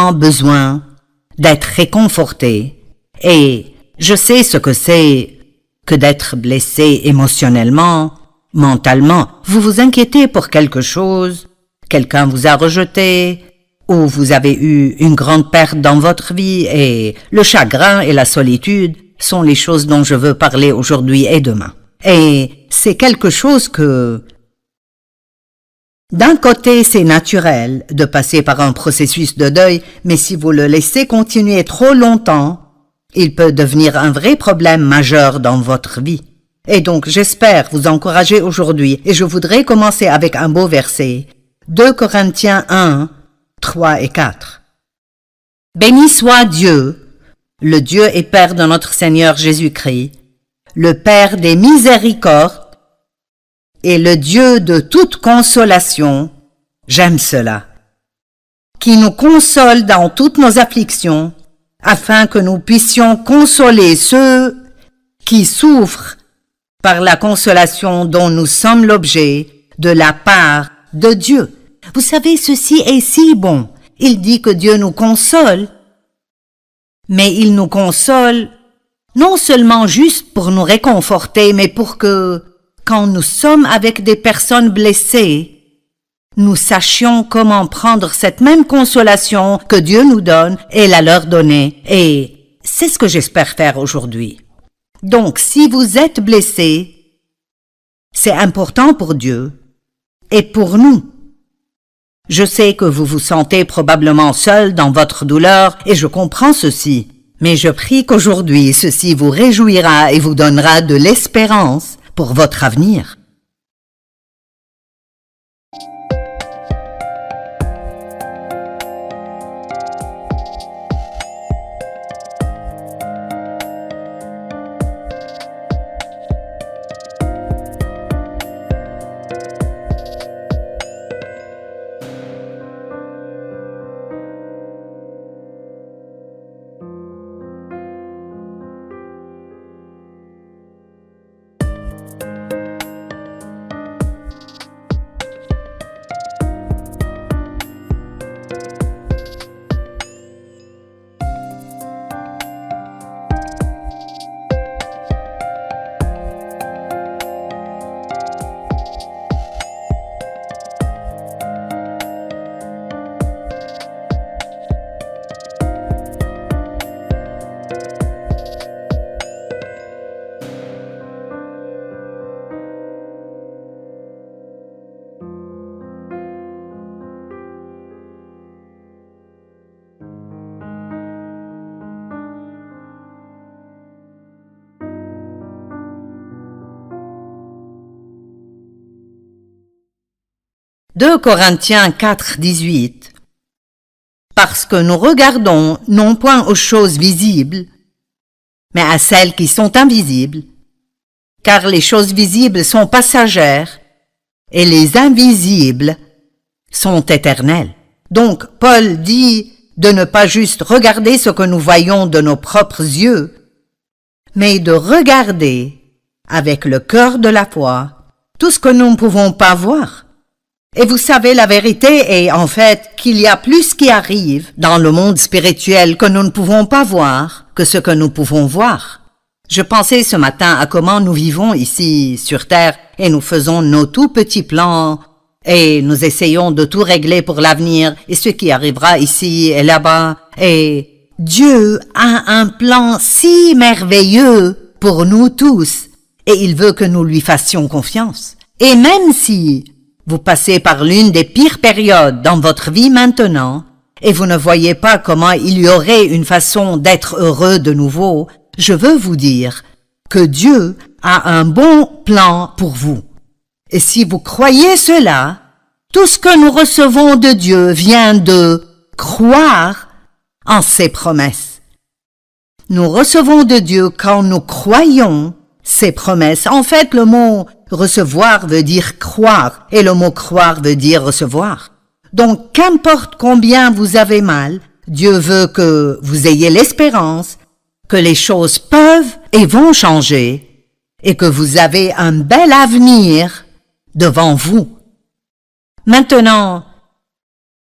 vraiment besoin d'être réconforté et je sais ce que c'est que d'être blessé émotionnellement, mentalement. Vous vous inquiétez pour quelque chose, quelqu'un vous a rejeté, ou vous avez eu une grande perte dans votre vie et le chagrin et la solitude sont les choses dont je veux parler aujourd'hui et demain. Et c'est quelque chose que, d'un côté, c'est naturel de passer par un processus de deuil, mais si vous le laissez continuer trop longtemps, il peut devenir un vrai problème majeur dans votre vie. Et donc, j'espère vous encourager aujourd'hui, et je voudrais commencer avec un beau verset. 2 Corinthiens 1, 3 et 4. Béni soit Dieu, le Dieu et Père de notre Seigneur Jésus-Christ, le Père des miséricordes et le Dieu de toute consolation, j'aime cela, qui nous console dans toutes nos afflictions, afin que nous puissions consoler ceux qui souffrent par la consolation dont nous sommes l'objet de la part de Dieu. Vous savez, ceci est si bon. Il dit que Dieu nous console, mais il nous console non seulement juste pour nous réconforter, mais pour que, quand nous sommes avec des personnes blessées, nous sachions comment prendre cette même consolation que Dieu nous donne et la leur donner. Et c'est ce que j'espère faire aujourd'hui. Donc, si vous êtes blessé, c'est important pour Dieu et pour nous. Je sais que vous vous sentez probablement seul dans votre douleur et je comprends ceci. Mais je prie qu'aujourd'hui, ceci vous réjouira et vous donnera de l'espérance pour votre avenir. « 2 Corinthiens 4, 18 Parce que nous regardons non point aux choses visibles, mais à celles qui sont invisibles, car les choses visibles sont passagères et les invisibles sont éternelles. » Donc, Paul dit de ne pas juste regarder ce que nous voyons de nos propres yeux, mais de regarder avec le cœur de la foi tout ce que nous ne pouvons pas voir. Et vous savez, la vérité est en fait qu'il y a plus qui arrive dans le monde spirituel que nous ne pouvons pas voir que ce que nous pouvons voir. Je pensais ce matin à comment nous vivons ici sur Terre et nous faisons nos tout petits plans et nous essayons de tout régler pour l'avenir et ce qui arrivera ici et là-bas. Et Dieu a un plan si merveilleux pour nous tous et il veut que nous lui fassions confiance. Et même si vous passez par l'une des pires périodes dans votre vie maintenant et vous ne voyez pas comment il y aurait une façon d'être heureux de nouveau, je veux vous dire que Dieu a un bon plan pour vous. Et si vous croyez cela, tout ce que nous recevons de Dieu vient de croire en ses promesses. Nous recevons de Dieu quand nous croyons ses promesses. En fait, le mot recevoir veut dire croire et le mot croire veut dire recevoir. Donc, qu'importe combien vous avez mal, Dieu veut que vous ayez l'espérance que les choses peuvent et vont changer et que vous avez un bel avenir devant vous. Maintenant,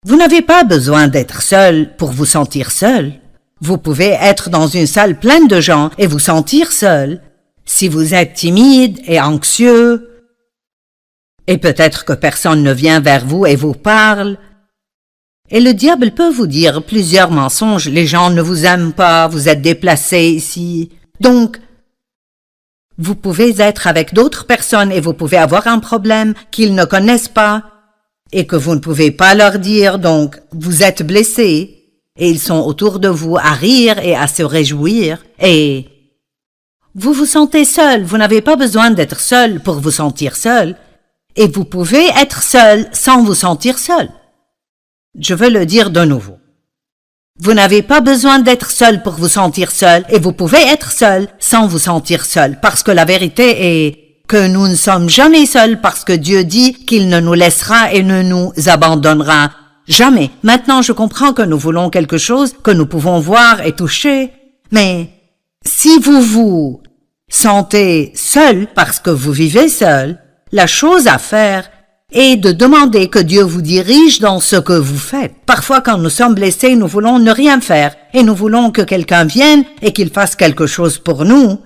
Vous n'avez pas besoin d'être seul pour vous sentir seul. Vous pouvez être dans une salle pleine de gens et vous sentir seul. Si vous êtes timide et anxieux, et peut-être que personne ne vient vers vous et vous parle, et le diable peut vous dire plusieurs mensonges. Les gens ne vous aiment pas, vous êtes déplacé ici. Donc, vous pouvez être avec d'autres personnes et vous pouvez avoir un problème qu'ils ne connaissent pas et que vous ne pouvez pas leur dire, donc vous êtes blessé et ils sont autour de vous à rire et à se réjouir et vous vous sentez seul. Vous n'avez pas besoin d'être seul pour vous sentir seul et vous pouvez être seul sans vous sentir seul. Je veux le dire de nouveau. Vous n'avez pas besoin d'être seul pour vous sentir seul et vous pouvez être seul sans vous sentir seul parce que la vérité est que nous ne sommes jamais seuls parce que Dieu dit qu'il ne nous laissera et ne nous abandonnera jamais. Maintenant, je comprends que nous voulons quelque chose que nous pouvons voir et toucher, mais si vous vous sentez seul parce que vous vivez seul, la chose à faire et de demander que Dieu vous dirige dans ce que vous faites. Parfois, quand nous sommes blessés, nous voulons ne rien faire et nous voulons que quelqu'un vienne et qu'il fasse quelque chose pour nous.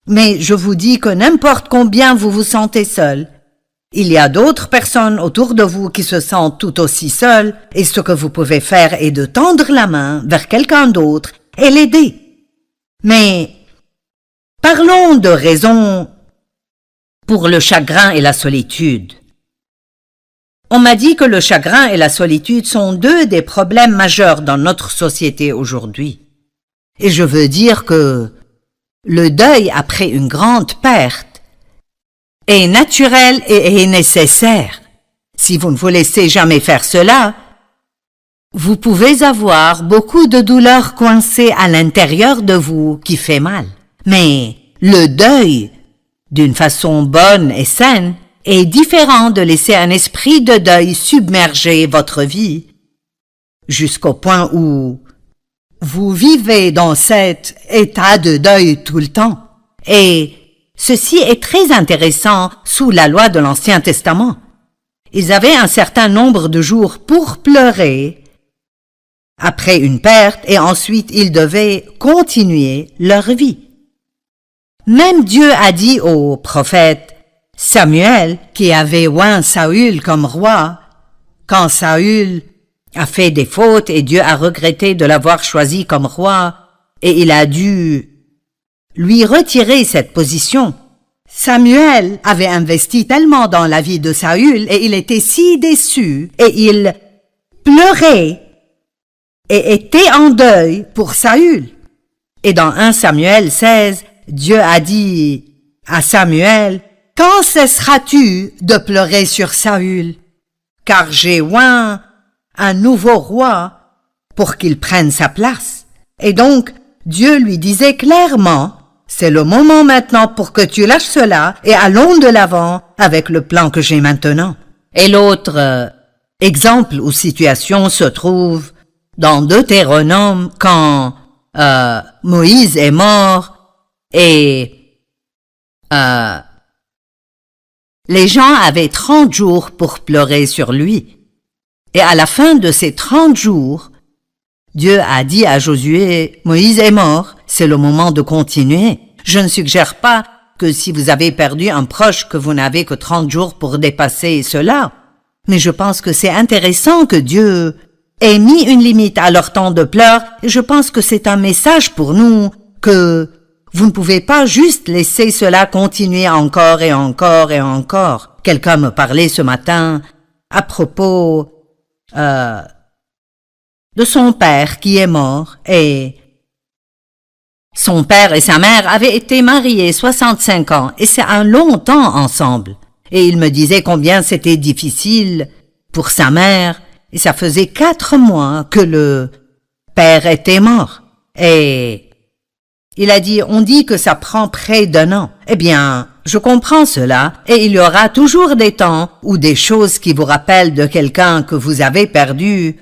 Mais je vous dis que n'importe combien vous vous sentez seul, il y a d'autres personnes autour de vous qui se sentent tout aussi seules et ce que vous pouvez faire est de tendre la main vers quelqu'un d'autre et l'aider. Mais parlons de raisons pour le chagrin et la solitude. On m'a dit que le chagrin et la solitude sont deux des problèmes majeurs dans notre société aujourd'hui. Et je veux dire que le deuil après une grande perte est naturel et est nécessaire. Si vous ne vous laissez jamais faire cela, vous pouvez avoir beaucoup de douleurs coincées à l'intérieur de vous qui fait mal. Mais le deuil, d'une façon bonne et saine, est différent de laisser un esprit de deuil submerger votre vie jusqu'au point où vous vivez dans cet état de deuil tout le temps. Et ceci est très intéressant sous la loi de l'Ancien Testament. Ils avaient un certain nombre de jours pour pleurer après une perte et ensuite ils devaient continuer leur vie. Même Dieu a dit au prophète Samuel, qui avait oint Saül comme roi, quand Saül a fait des fautes et Dieu a regretté de l'avoir choisi comme roi, et il a dû lui retirer cette position. Samuel avait investi tellement dans la vie de Saül et il était si déçu et il pleurait et était en deuil pour Saül. Et dans 1 Samuel 16, Dieu a dit à Samuel, « Quand cesseras-tu de pleurer sur Saül? Car j'ai oint un nouveau roi pour qu'il prenne sa place. » Et donc, Dieu lui disait clairement, « C'est le moment maintenant pour que tu lâches cela et allons de l'avant avec le plan que j'ai maintenant. » Et l'autre exemple ou situation se trouve dans Deutéronome quand Moïse est mort et les gens avaient 30 jours pour pleurer sur lui. Et à la fin de ces 30 jours, Dieu a dit à Josué, « Moïse est mort, c'est le moment de continuer. » Je ne suggère pas que si vous avez perdu un proche que vous n'avez que 30 jours pour dépasser cela, mais je pense que c'est intéressant que Dieu ait mis une limite à leur temps de pleurs et je pense que c'est un message pour nous que vous ne pouvez pas juste laisser cela continuer encore et encore et encore. Quelqu'un me parlait ce matin à propos de son père qui est mort et son père et sa mère avaient été mariés 65 ans et c'est un long temps ensemble. Et il me disait combien c'était difficile pour sa mère et ça faisait 4 mois que le père était mort. Et il a dit, on dit que ça prend près d'1 an. Eh bien, je comprends cela, et il y aura toujours des temps ou des choses qui vous rappellent de quelqu'un que vous avez perdu,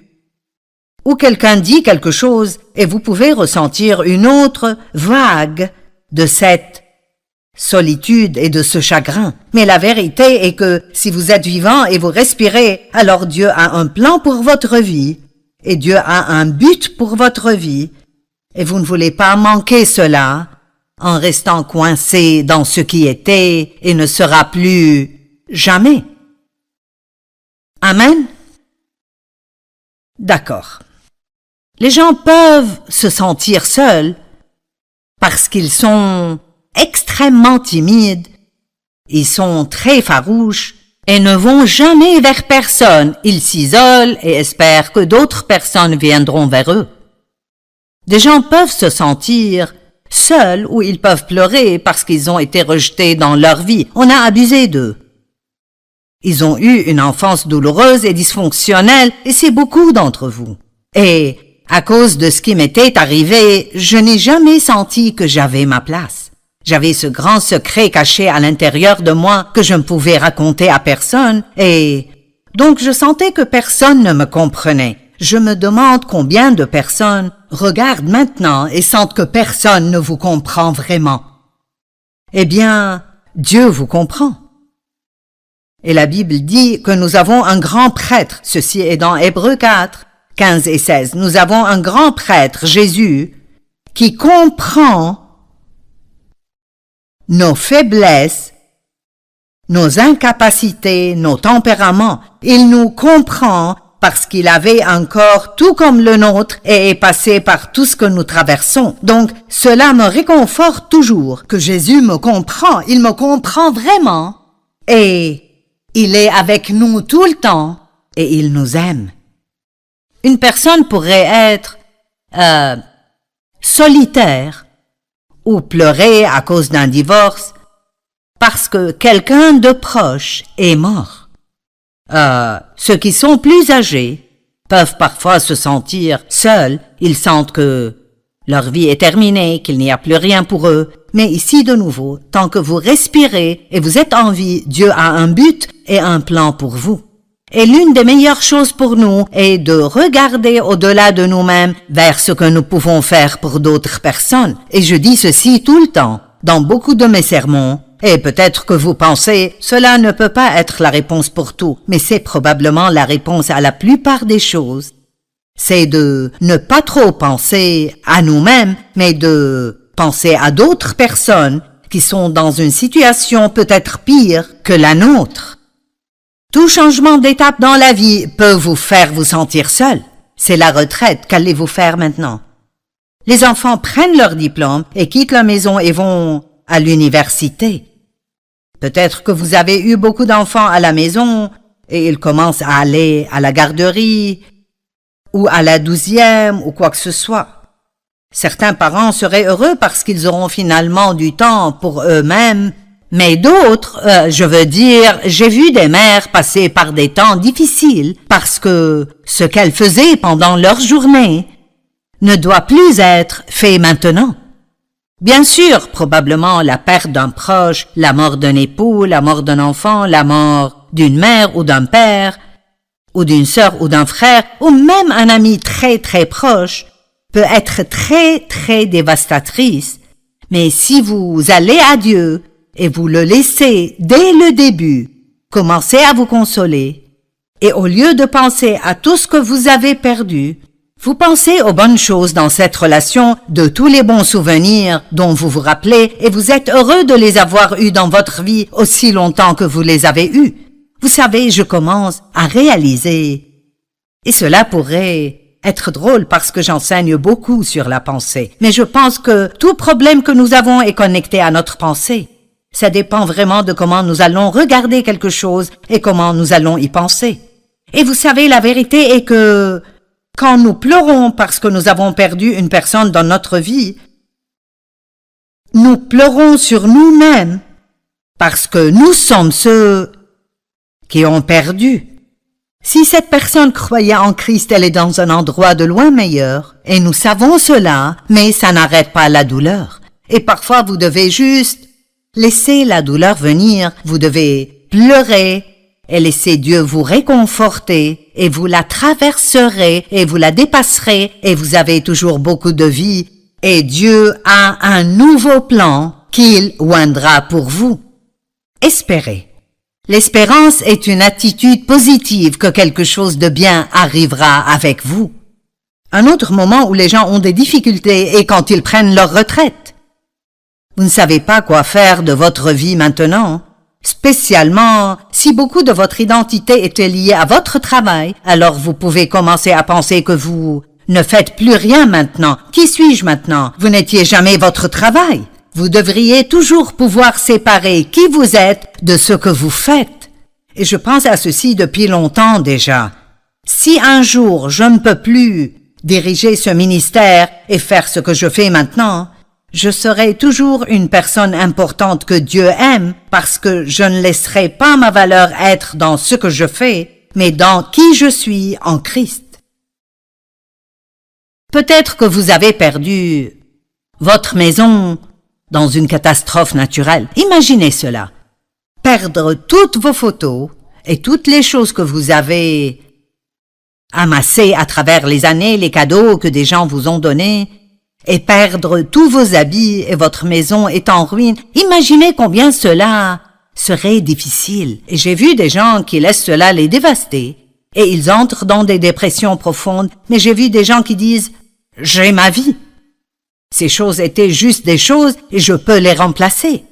ou quelqu'un dit quelque chose, et vous pouvez ressentir une autre vague de cette solitude et de ce chagrin. Mais la vérité est que si vous êtes vivant et vous respirez, alors Dieu a un plan pour votre vie, et Dieu a un but pour votre vie, et vous ne voulez pas manquer cela en restant coincé dans ce qui était et ne sera plus jamais. Amen? D'accord. Les gens peuvent se sentir seuls parce qu'ils sont extrêmement timides, ils sont très farouches et ne vont jamais vers personne. Ils s'isolent et espèrent que d'autres personnes viendront vers eux. Des gens peuvent se sentir seuls ou ils peuvent pleurer parce qu'ils ont été rejetés dans leur vie. On a abusé d'eux. Ils ont eu une enfance douloureuse et dysfonctionnelle et c'est beaucoup d'entre vous. Et à cause de ce qui m'était arrivé, je n'ai jamais senti que j'avais ma place. J'avais ce grand secret caché à l'intérieur de moi que je ne pouvais raconter à personne et donc je sentais que personne ne me comprenait. Je me demande combien de personnes regardent maintenant et sentent que personne ne vous comprend vraiment. Eh bien, Dieu vous comprend. Et la Bible dit que nous avons un grand prêtre. Ceci est dans Hébreux 4, 15 et 16. Nous avons un grand prêtre, Jésus, qui comprend nos faiblesses, nos incapacités, nos tempéraments. Il nous comprend parce qu'il avait un corps tout comme le nôtre et est passé par tout ce que nous traversons. Donc, cela me réconforte toujours que Jésus me comprend. Il me comprend vraiment. Et il est avec nous tout le temps et il nous aime. Une personne pourrait être solitaire ou pleurer à cause d'un divorce parce que quelqu'un de proche est mort. Ceux qui sont plus âgés peuvent parfois se sentir seuls. Ils sentent que leur vie est terminée, qu'il n'y a plus rien pour eux. Mais ici de nouveau, tant que vous respirez et vous êtes en vie, Dieu a un but et un plan pour vous. Et l'une des meilleures choses pour nous est de regarder au-delà de nous-mêmes vers ce que nous pouvons faire pour d'autres personnes. Et je dis ceci tout le temps, dans beaucoup de mes sermons. Et peut-être que vous pensez, cela ne peut pas être la réponse pour tout, mais c'est probablement la réponse à la plupart des choses. C'est de ne pas trop penser à nous-mêmes, mais de penser à d'autres personnes qui sont dans une situation peut-être pire que la nôtre. Tout changement d'étape dans la vie peut vous faire vous sentir seul. C'est la retraite, qu'allez-vous faire maintenant? Les enfants prennent leur diplôme et quittent la maison et vont à l'université. Peut-être que vous avez eu beaucoup d'enfants à la maison et ils commencent à aller à la garderie ou à la 12e ou quoi que ce soit. Certains parents seraient heureux parce qu'ils auront finalement du temps pour eux-mêmes, mais d'autres, j'ai vu des mères passer par des temps difficiles parce que ce qu'elles faisaient pendant leur journée ne doit plus être fait maintenant. Bien sûr, probablement la perte d'un proche, la mort d'un époux, la mort d'un enfant, la mort d'une mère ou d'un père, ou d'une sœur ou d'un frère, ou même un ami très très proche, peut être très très dévastatrice. Mais si vous allez à Dieu et vous le laissez dès le début, commencez à vous consoler, et au lieu de penser à tout ce que vous avez perdu, vous pensez aux bonnes choses dans cette relation, de tous les bons souvenirs dont vous vous rappelez et vous êtes heureux de les avoir eus dans votre vie aussi longtemps que vous les avez eus. Vous savez, je commence à réaliser. Et cela pourrait être drôle parce que j'enseigne beaucoup sur la pensée. Mais je pense que tout problème que nous avons est connecté à notre pensée. Ça dépend vraiment de comment nous allons regarder quelque chose et comment nous allons y penser. Et vous savez, la vérité est que quand nous pleurons parce que nous avons perdu une personne dans notre vie, nous pleurons sur nous-mêmes parce que nous sommes ceux qui ont perdu. Si cette personne croyait en Christ, elle est dans un endroit de loin meilleur, et nous savons cela, mais ça n'arrête pas la douleur. Et parfois vous devez juste laisser la douleur venir, vous devez pleurer, et laissez Dieu vous réconforter, et vous la traverserez, et vous la dépasserez, et vous avez toujours beaucoup de vie, et Dieu a un nouveau plan qu'il oindra pour vous. Espérez. L'espérance est une attitude positive que quelque chose de bien arrivera avec vous. Un autre moment où les gens ont des difficultés est quand ils prennent leur retraite. Vous ne savez pas quoi faire de votre vie maintenant. Spécialement, si beaucoup de votre identité était liée à votre travail, alors vous pouvez commencer à penser que vous ne faites plus rien maintenant. Qui suis-je maintenant? Vous n'étiez jamais votre travail. Vous devriez toujours pouvoir séparer qui vous êtes de ce que vous faites. Et je pense à ceci depuis longtemps déjà. Si un jour je ne peux plus diriger ce ministère et faire ce que je fais maintenant, je serai toujours une personne importante que Dieu aime parce que je ne laisserai pas ma valeur être dans ce que je fais, mais dans qui je suis en Christ. Peut-être que vous avez perdu votre maison dans une catastrophe naturelle. Imaginez cela. Perdre toutes vos photos et toutes les choses que vous avez amassées à travers les années, les cadeaux que des gens vous ont donnés, et perdre tous vos habits et votre maison est en ruine. Imaginez combien cela serait difficile. Et j'ai vu des gens qui laissent cela les dévaster. Et ils entrent dans des dépressions profondes. Mais j'ai vu des gens qui disent « J'ai ma vie ». Ces choses étaient juste des choses et je peux les remplacer.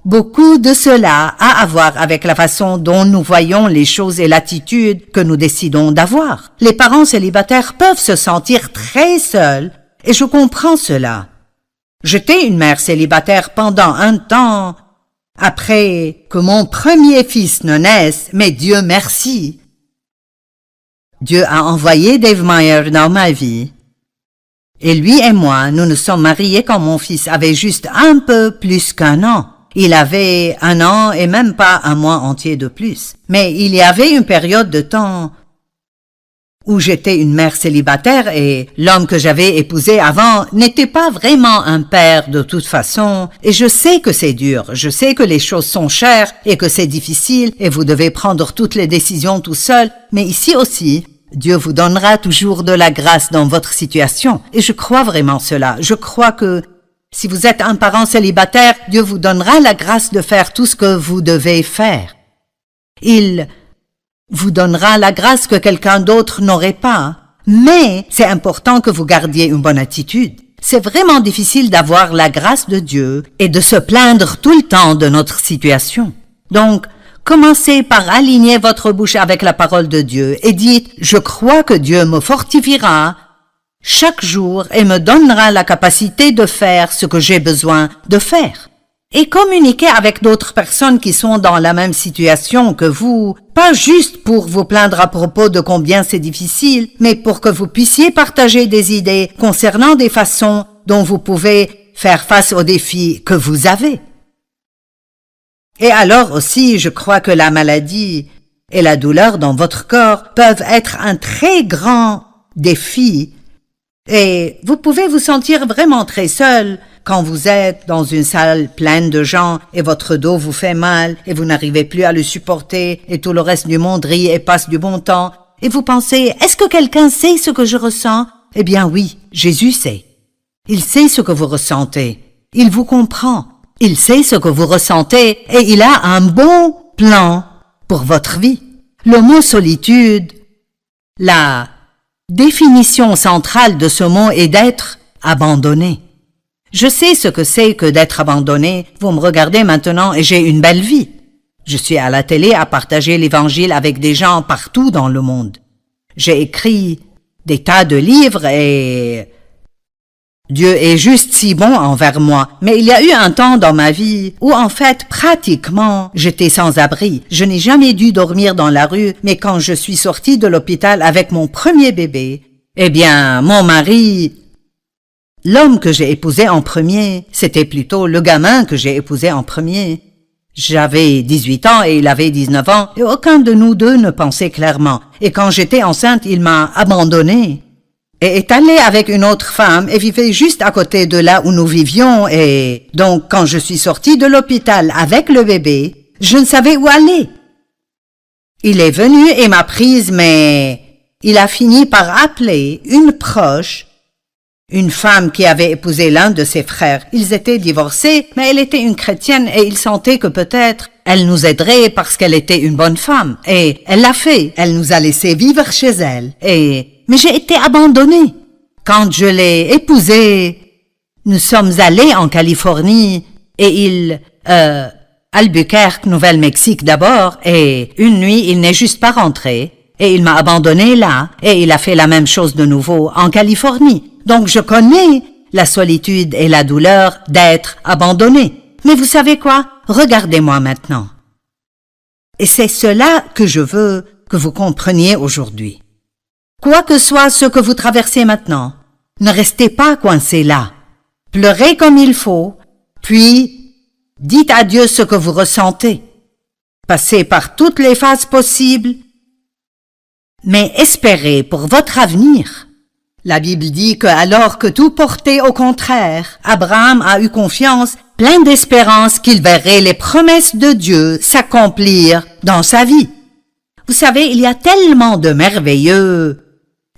Beaucoup de cela a à voir avec la façon dont nous voyons les choses et l'attitude que nous décidons d'avoir. Les parents célibataires peuvent se sentir très seuls et je comprends cela. J'étais une mère célibataire pendant un temps, après que mon premier fils ne naisse, mais Dieu merci. Dieu a envoyé Dave Meyer dans ma vie. Et lui et moi, nous nous sommes mariés quand mon fils avait juste un peu plus qu'1 an. Il avait 1 an et même pas un mois entier de plus. Mais il y avait une période de temps où j'étais une mère célibataire et l'homme que j'avais épousé avant n'était pas vraiment un père de toute façon. Et je sais que c'est dur, je sais que les choses sont chères et que c'est difficile et vous devez prendre toutes les décisions tout seul. Mais ici aussi, Dieu vous donnera toujours de la grâce dans votre situation. Et je crois vraiment cela. Je crois que si vous êtes un parent célibataire, Dieu vous donnera la grâce de faire tout ce que vous devez faire. Il vous donnera la grâce que quelqu'un d'autre n'aurait pas. Mais c'est important que vous gardiez une bonne attitude. C'est vraiment difficile d'avoir la grâce de Dieu et de se plaindre tout le temps de notre situation. Donc, commencez par aligner votre bouche avec la parole de Dieu et dites « Je crois que Dieu me fortifiera chaque jour et me donnera la capacité de faire ce que j'ai besoin de faire. » Et communiquez avec d'autres personnes qui sont dans la même situation que vous, pas juste pour vous plaindre à propos de combien c'est difficile, mais pour que vous puissiez partager des idées concernant des façons dont vous pouvez faire face aux défis que vous avez. Et alors aussi, je crois que la maladie et la douleur dans votre corps peuvent être un très grand défi et vous pouvez vous sentir vraiment très seul quand vous êtes dans une salle pleine de gens et votre dos vous fait mal et vous n'arrivez plus à le supporter et tout le reste du monde rit et passe du bon temps et vous pensez « Est-ce que quelqu'un sait ce que je ressens ?» Eh bien oui, Jésus sait. Il sait ce que vous ressentez. Il vous comprend. Il sait ce que vous ressentez et il a un bon plan pour votre vie. Le mot solitude, la définition centrale de ce mot est d'être abandonné. Je sais ce que c'est que d'être abandonné. Vous me regardez maintenant et j'ai une belle vie. Je suis à la télé à partager l'Évangile avec des gens partout dans le monde. J'ai écrit des tas de livres et Dieu est juste si bon envers moi. Mais il y a eu un temps dans ma vie où en fait pratiquement j'étais sans abri. Je n'ai jamais dû dormir dans la rue, mais quand je suis sortie de l'hôpital avec mon premier bébé, eh bien mon mari, l'homme que j'ai épousé en premier, c'était plutôt le gamin que j'ai épousé en premier. J'avais 18 ans et il avait 19 ans et aucun de nous deux ne pensait clairement. Et quand j'étais enceinte, il m'a abandonnée et est allé avec une autre femme et vivait juste à côté de là où nous vivions et donc quand je suis sortie de l'hôpital avec le bébé, je ne savais où aller. Il est venu et m'a prise mais il a fini par appeler une proche Une femme qui avait épousé l'un de ses frères. Ils étaient divorcés, mais elle était une chrétienne et il sentait que peut-être elle nous aiderait parce qu'elle était une bonne femme. Et elle l'a fait. Elle nous a laissé vivre chez elle. Mais j'ai été abandonnée. Quand je l'ai épousée, nous sommes allés en Californie et Albuquerque, Nouvelle-Mexique d'abord, et une nuit, il n'est juste pas rentré. Et il m'a abandonné là, et il a fait la même chose de nouveau en Californie. Donc je connais la solitude et la douleur d'être abandonné. Mais vous savez quoi? Regardez-moi maintenant. Et c'est cela que je veux que vous compreniez aujourd'hui. Quoi que soit ce que vous traversez maintenant, ne restez pas coincé là. Pleurez comme il faut, puis dites à Dieu ce que vous ressentez. Passez par toutes les phases possibles, mais espérez pour votre avenir. La Bible dit que alors que tout portait au contraire, Abraham a eu confiance, plein d'espérance qu'il verrait les promesses de Dieu s'accomplir dans sa vie. Vous savez, il y a tellement de merveilleux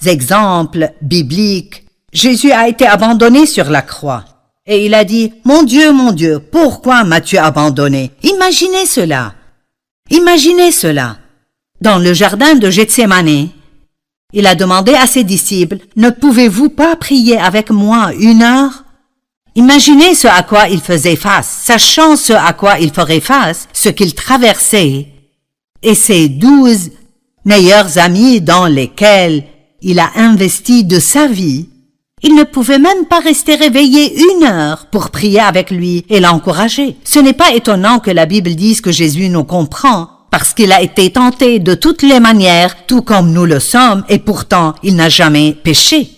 exemples bibliques. Jésus a été abandonné sur la croix. Et il a dit, mon Dieu, pourquoi m'as-tu abandonné? Imaginez cela. Imaginez cela. Dans le jardin de Gethsémane, il a demandé à ses disciples, ne pouvez-vous pas prier avec moi 1 heure? Imaginez ce à quoi il faisait face, sachant ce à quoi il ferait face, ce qu'il traversait, et ses 12 meilleurs amis dans lesquels il a investi de sa vie. Il ne pouvait même pas rester réveillé 1 heure pour prier avec lui et l'encourager. Ce n'est pas étonnant que la Bible dise que Jésus nous comprend, parce qu'il a été tenté de toutes les manières, tout comme nous le sommes, et pourtant il n'a jamais péché.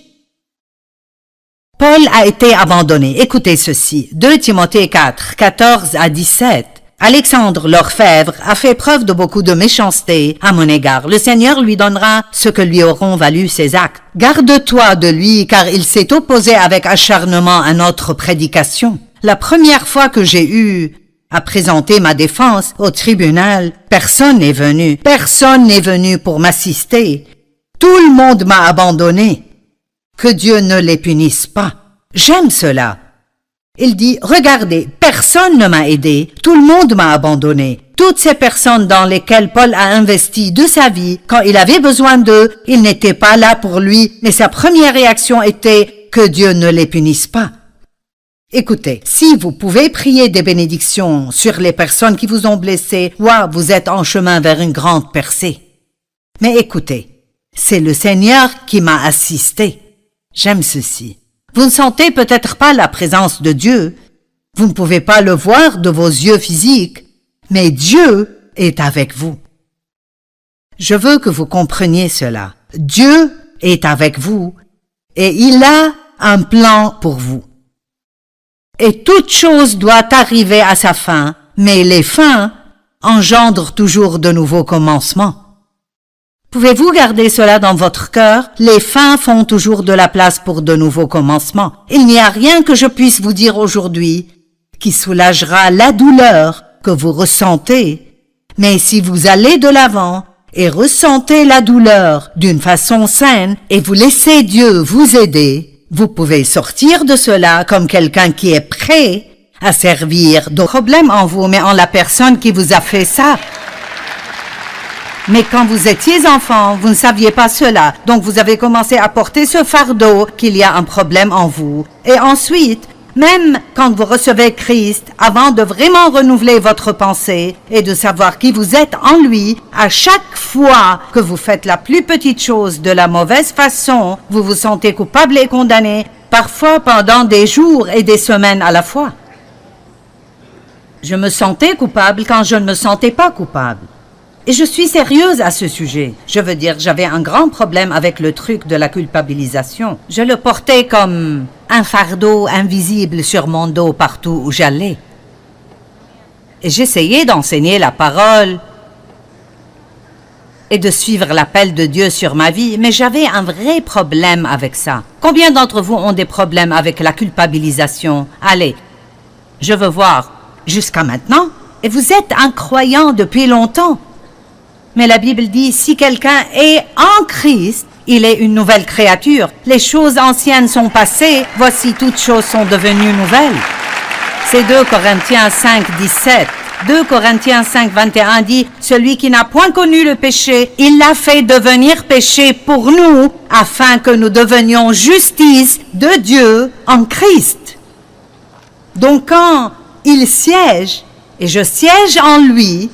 Paul a été abandonné. Écoutez ceci. 2 Timothée 4, 14 à 17. Alexandre l'orfèvre a fait preuve de beaucoup de méchanceté à mon égard. Le Seigneur lui donnera ce que lui auront valu ses actes. Garde-toi de lui, car il s'est opposé avec acharnement à notre prédication. La première fois que j'ai eu à présenter ma défense au tribunal, personne n'est venu. Personne n'est venu pour m'assister. Tout le monde m'a abandonné. Que Dieu ne les punisse pas. J'aime cela. Il dit, regardez, personne ne m'a aidé. Tout le monde m'a abandonné. Toutes ces personnes dans lesquelles Paul a investi de sa vie, quand il avait besoin d'eux, ils n'étaient pas là pour lui, mais sa première réaction était que Dieu ne les punisse pas. Écoutez, si vous pouvez prier des bénédictions sur les personnes qui vous ont blessé, vous êtes en chemin vers une grande percée. Mais écoutez, c'est le Seigneur qui m'a assisté. J'aime ceci. Vous ne sentez peut-être pas la présence de Dieu. Vous ne pouvez pas le voir de vos yeux physiques, mais Dieu est avec vous. Je veux que vous compreniez cela. Dieu est avec vous et il a un plan pour vous. Et toute chose doit arriver à sa fin, mais les fins engendrent toujours de nouveaux commencements. Pouvez-vous garder cela dans votre cœur? Les fins font toujours de la place pour de nouveaux commencements. Il n'y a rien que je puisse vous dire aujourd'hui qui soulagera la douleur que vous ressentez. Mais si vous allez de l'avant et ressentez la douleur d'une façon saine et vous laissez Dieu vous aider, vous pouvez sortir de cela comme quelqu'un qui est prêt à servir de problème en vous, mais en la personne qui vous a fait ça. Mais quand vous étiez enfant, vous ne saviez pas cela, donc vous avez commencé à porter ce fardeau qu'il y a un problème en vous. Et ensuite, même quand vous recevez Christ, avant de vraiment renouveler votre pensée et de savoir qui vous êtes en lui, à chaque fois que vous faites la plus petite chose de la mauvaise façon, vous vous sentez coupable et condamné, parfois pendant des jours et des semaines à la fois. Je me sentais coupable quand je ne me sentais pas coupable. Et je suis sérieuse à ce sujet. Je veux dire, j'avais un grand problème avec le truc de la culpabilisation. Je le portais comme un fardeau invisible sur mon dos partout où j'allais. Et j'essayais d'enseigner la parole et de suivre l'appel de Dieu sur ma vie, mais j'avais un vrai problème avec ça. Combien d'entre vous ont des problèmes avec la culpabilisation? Allez, je veux voir. Jusqu'à maintenant? Et vous êtes un croyant depuis longtemps. Mais la Bible dit, si quelqu'un est en Christ, Il est une nouvelle créature. Les choses anciennes sont passées, voici toutes choses sont devenues nouvelles. C'est 2 Corinthiens 5, 17. 2 Corinthiens 5, 21 dit « Celui qui n'a point connu le péché, il l'a fait devenir péché pour nous, afin que nous devenions justice de Dieu en Christ. » Donc quand il siège, et je siège en lui,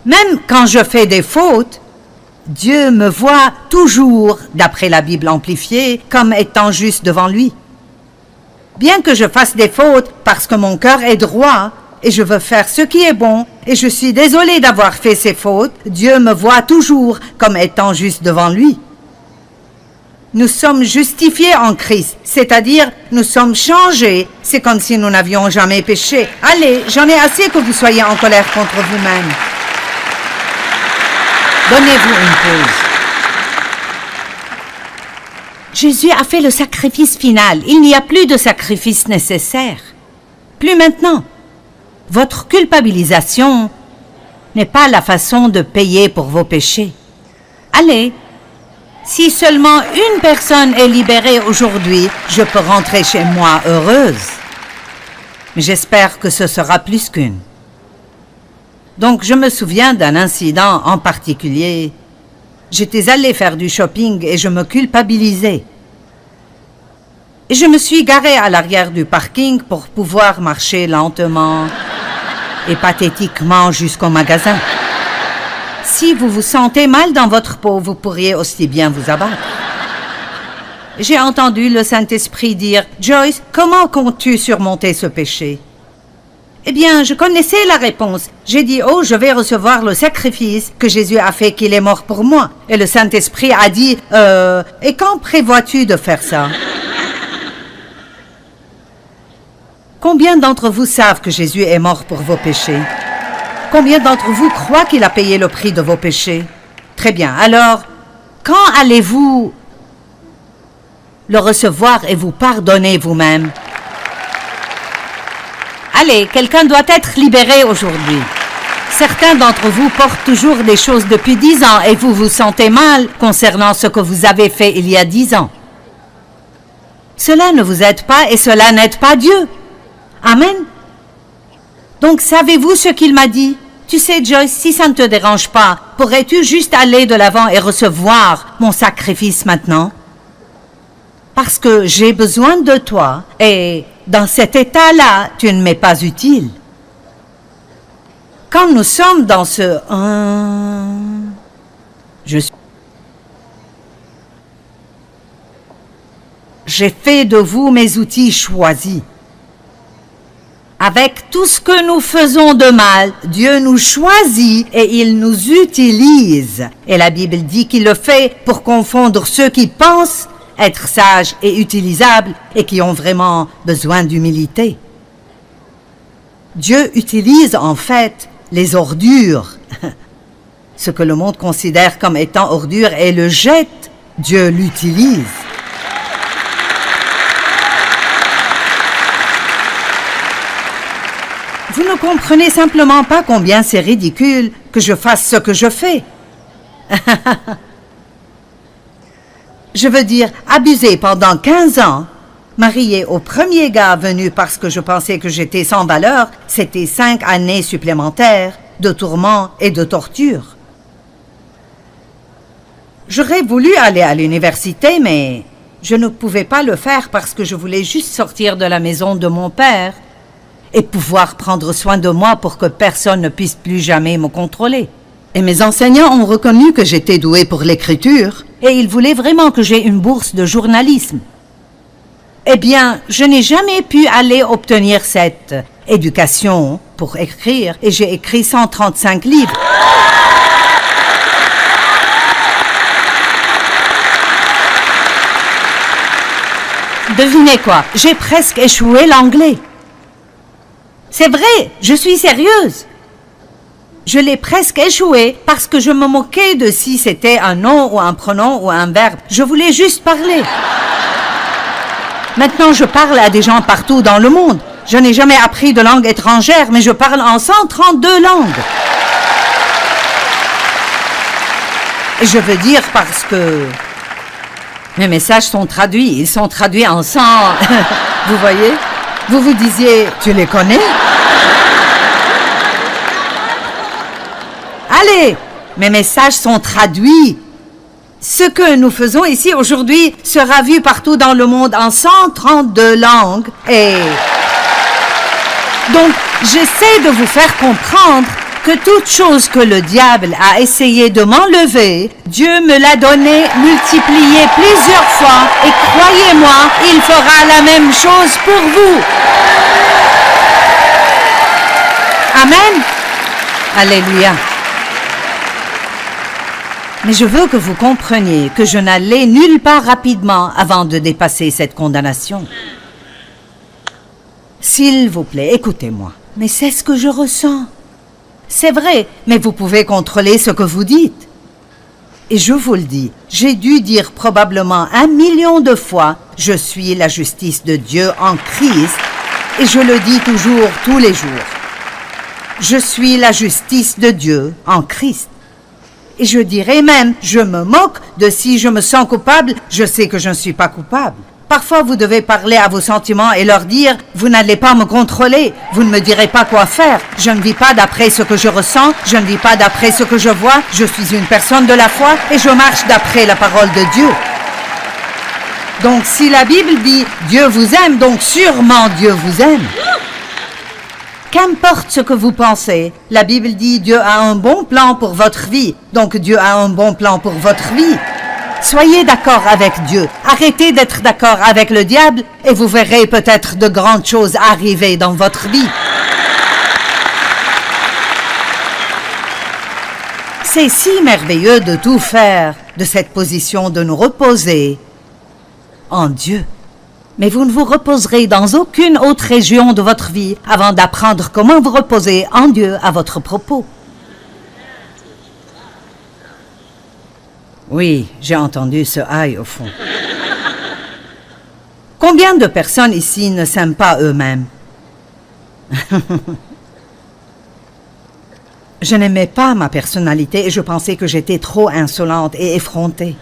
même quand je fais des fautes, Dieu me voit toujours, d'après la Bible amplifiée, comme étant juste devant lui. Bien que je fasse des fautes parce que mon cœur est droit et je veux faire ce qui est bon et je suis désolé d'avoir fait ces fautes, Dieu me voit toujours comme étant juste devant lui. Nous sommes justifiés en Christ, c'est-à-dire nous sommes changés. C'est comme si nous n'avions jamais péché. Allez, j'en ai assez que vous soyez en colère contre vous-même. Donnez-vous une pause. Jésus a fait le sacrifice final. Il n'y a plus de sacrifice nécessaire. Plus maintenant. Votre culpabilisation n'est pas la façon de payer pour vos péchés. Allez, si seulement une personne est libérée aujourd'hui, je peux rentrer chez moi heureuse. Mais j'espère que ce sera plus qu'une. Donc, je me souviens d'un incident en particulier. J'étais allée faire du shopping et je me culpabilisais. Et je me suis garée à l'arrière du parking pour pouvoir marcher lentement et pathétiquement jusqu'au magasin. Si vous vous sentez mal dans votre peau, vous pourriez aussi bien vous abattre. J'ai entendu le Saint-Esprit dire « Joyce, comment comptes-tu surmonter ce péché ?» Eh bien, je connaissais la réponse. J'ai dit « Oh, je vais recevoir le sacrifice que Jésus a fait, qu'il est mort pour moi. » Et le Saint-Esprit a dit « Et quand prévois-tu de faire ça ?» Combien d'entre vous savent que Jésus est mort pour vos péchés? Combien d'entre vous croient qu'il a payé le prix de vos péchés? Très bien. Alors, quand allez-vous le recevoir et vous pardonner vous-même? Allez, quelqu'un doit être libéré aujourd'hui. Certains d'entre vous portent toujours des choses depuis 10 ans et vous vous sentez mal concernant ce que vous avez fait il y a 10 ans. Cela ne vous aide pas et cela n'aide pas Dieu. Amen. Donc, savez-vous ce qu'il m'a dit? Tu sais, Joyce, si ça ne te dérange pas, pourrais-tu juste aller de l'avant et recevoir mon sacrifice maintenant? Parce que j'ai besoin de toi et dans cet état-là, tu ne m'es pas utile. Quand nous sommes dans ce j'ai fait de vous mes outils choisis. Avec tout ce que nous faisons de mal, Dieu nous choisit et il nous utilise. Et la Bible dit qu'il le fait pour confondre ceux qui pensent être sages et utilisables et qui ont vraiment besoin d'humilité. Dieu utilise en fait les ordures, ce que le monde considère comme étant ordures, et le jette, Dieu l'utilise. Vous ne comprenez simplement pas combien c'est ridicule que je fasse ce que je fais. Je veux dire, abuser pendant 15 ans, marié au premier gars venu parce que je pensais que j'étais sans valeur, c'était 5 années supplémentaires de tourments et de torture. J'aurais voulu aller à l'université, mais je ne pouvais pas le faire parce que je voulais juste sortir de la maison de mon père et pouvoir prendre soin de moi pour que personne ne puisse plus jamais me contrôler. Et mes enseignants ont reconnu que j'étais douée pour l'écriture et ils voulaient vraiment que j'aie une bourse de journalisme. Eh bien, je n'ai jamais pu aller obtenir cette éducation pour écrire et j'ai écrit 135 livres. Devinez quoi, j'ai presque échoué l'anglais. C'est vrai, je suis sérieuse. Je l'ai presque échoué parce que je me moquais de si c'était un nom ou un pronom ou un verbe. Je voulais juste parler. Maintenant, je parle à des gens partout dans le monde. Je n'ai jamais appris de langue étrangère, mais je parle en 132 langues. Je veux dire parce que mes messages sont traduits. Ils sont traduits en 100... Vous voyez? Vous vous disiez, tu les connais? Allez, mes messages sont traduits. Ce que nous faisons ici aujourd'hui sera vu partout dans le monde en 132 langues. Et donc, j'essaie de vous faire comprendre que toute chose que le diable a essayé de m'enlever, Dieu me l'a donné multipliée plusieurs fois. Et croyez-moi, il fera la même chose pour vous. Amen. Alléluia. Mais je veux que vous compreniez que je n'allais nulle part rapidement avant de dépasser cette condamnation. S'il vous plaît, écoutez-moi. Mais c'est ce que je ressens. C'est vrai, mais vous pouvez contrôler ce que vous dites. Et je vous le dis, j'ai dû dire probablement 1 million de fois, je suis la justice de Dieu en Christ, et je le dis toujours, tous les jours. Je suis la justice de Dieu en Christ. Et je dirais même, je me moque de si je me sens coupable, je sais que je ne suis pas coupable. Parfois, vous devez parler à vos sentiments et leur dire, vous n'allez pas me contrôler, vous ne me direz pas quoi faire. Je ne vis pas d'après ce que je ressens, je ne vis pas d'après ce que je vois, je suis une personne de la foi et je marche d'après la parole de Dieu. Donc, si la Bible dit, Dieu vous aime, donc sûrement Dieu vous aime. Qu'importe ce que vous pensez, la Bible dit Dieu a un bon plan pour votre vie, donc Dieu a un bon plan pour votre vie. Soyez d'accord avec Dieu, arrêtez d'être d'accord avec le diable et vous verrez peut-être de grandes choses arriver dans votre vie. C'est si merveilleux de tout faire, de cette position de nous reposer en Dieu. Mais vous ne vous reposerez dans aucune autre région de votre vie avant d'apprendre comment vous reposer en Dieu à votre propos. Oui, j'ai entendu ce aïe au fond. Combien de personnes ici ne s'aiment pas eux-mêmes? Je n'aimais pas ma personnalité et je pensais que j'étais trop insolente et effrontée.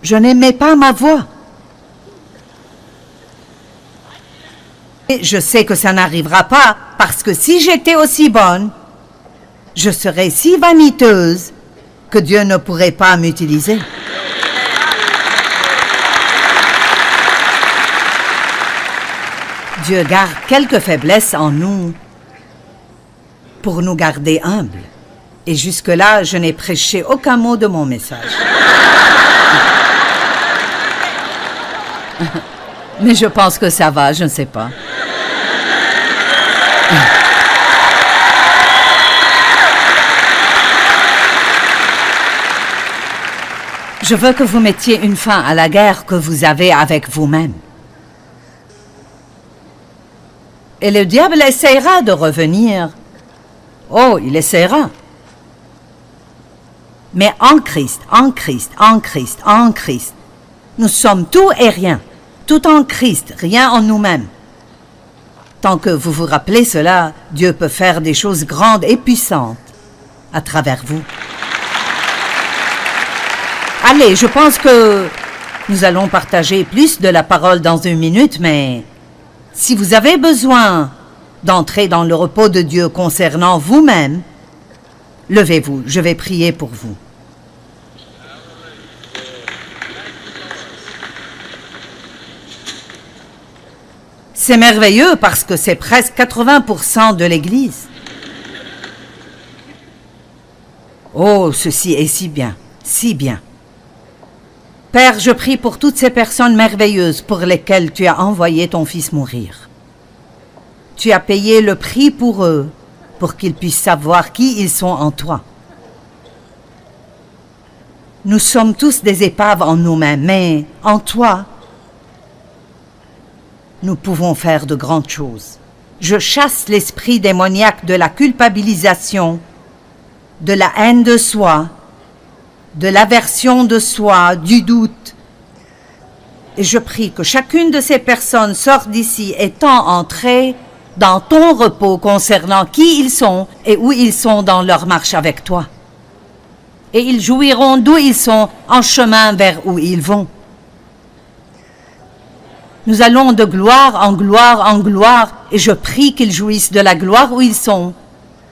Je n'aimais pas ma voix. Et je sais que ça n'arrivera pas parce que si j'étais aussi bonne, je serais si vaniteuse que Dieu ne pourrait pas m'utiliser. Dieu garde quelques faiblesses en nous pour nous garder humbles. Et jusque-là, je n'ai prêché aucun mot de mon message. Mais je pense que ça va, je ne sais pas. Je veux que vous mettiez une fin à la guerre que vous avez avec vous-même. Et le diable essaiera de revenir. Oh, il essaiera. Mais en Christ, en Christ, en Christ, en Christ, nous sommes tout et rien. Tout en Christ, rien en nous-mêmes. Tant que vous vous rappelez cela, Dieu peut faire des choses grandes et puissantes à travers vous. Allez, je pense que nous allons partager plus de la parole dans 1 minute, mais si vous avez besoin d'entrer dans le repos de Dieu concernant vous-même, levez-vous, je vais prier pour vous. C'est merveilleux parce que c'est presque 80% de l'Église. Oh, ceci est si bien, si bien. Père, je prie pour toutes ces personnes merveilleuses pour lesquelles tu as envoyé ton Fils mourir. Tu as payé le prix pour eux, pour qu'ils puissent savoir qui ils sont en toi. Nous sommes tous des épaves en nous-mêmes, mais en toi, nous pouvons faire de grandes choses. Je chasse l'esprit démoniaque de la culpabilisation, de la haine de soi, de l'aversion de soi, du doute. Et je prie que chacune de ces personnes sorte d'ici étant entrée dans ton repos concernant qui ils sont et où ils sont dans leur marche avec toi. Et ils jouiront d'où ils sont en chemin vers où ils vont. Nous allons de gloire en gloire en gloire, et je prie qu'ils jouissent de la gloire où ils sont,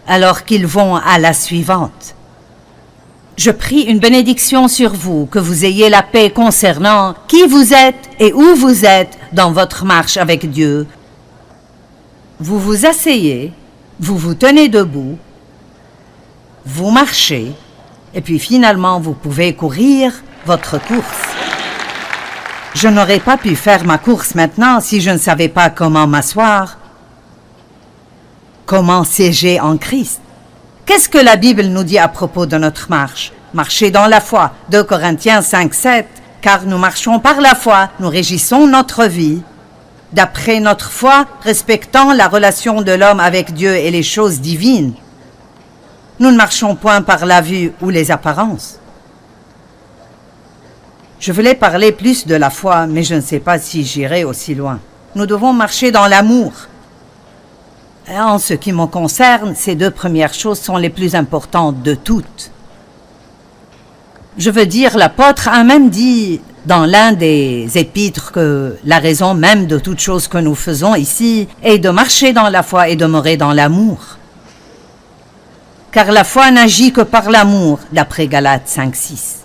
alors qu'ils vont à la suivante. Je prie une bénédiction sur vous, que vous ayez la paix concernant qui vous êtes et où vous êtes dans votre marche avec Dieu. Vous vous asseyez, vous vous tenez debout, vous marchez, et puis finalement vous pouvez courir votre course. Je n'aurais pas pu faire ma course maintenant si je ne savais pas comment m'asseoir, comment siéger en Christ. Qu'est-ce que la Bible nous dit à propos de notre marche? Marcher dans la foi, 2 Corinthiens 5, 7, car nous marchons par la foi, nous régissons notre vie, d'après notre foi, respectant la relation de l'homme avec Dieu et les choses divines. Nous ne marchons point par la vue ou les apparences. Je voulais parler plus de la foi, mais je ne sais pas si j'irai aussi loin. Nous devons marcher dans l'amour. En ce qui me concerne, ces 2 premières choses sont les plus importantes de toutes. Je veux dire, l'apôtre a même dit dans l'un des épîtres que la raison même de toutes choses que nous faisons ici est de marcher dans la foi et demeurer dans l'amour. Car la foi n'agit que par l'amour, d'après Galates 5, 6.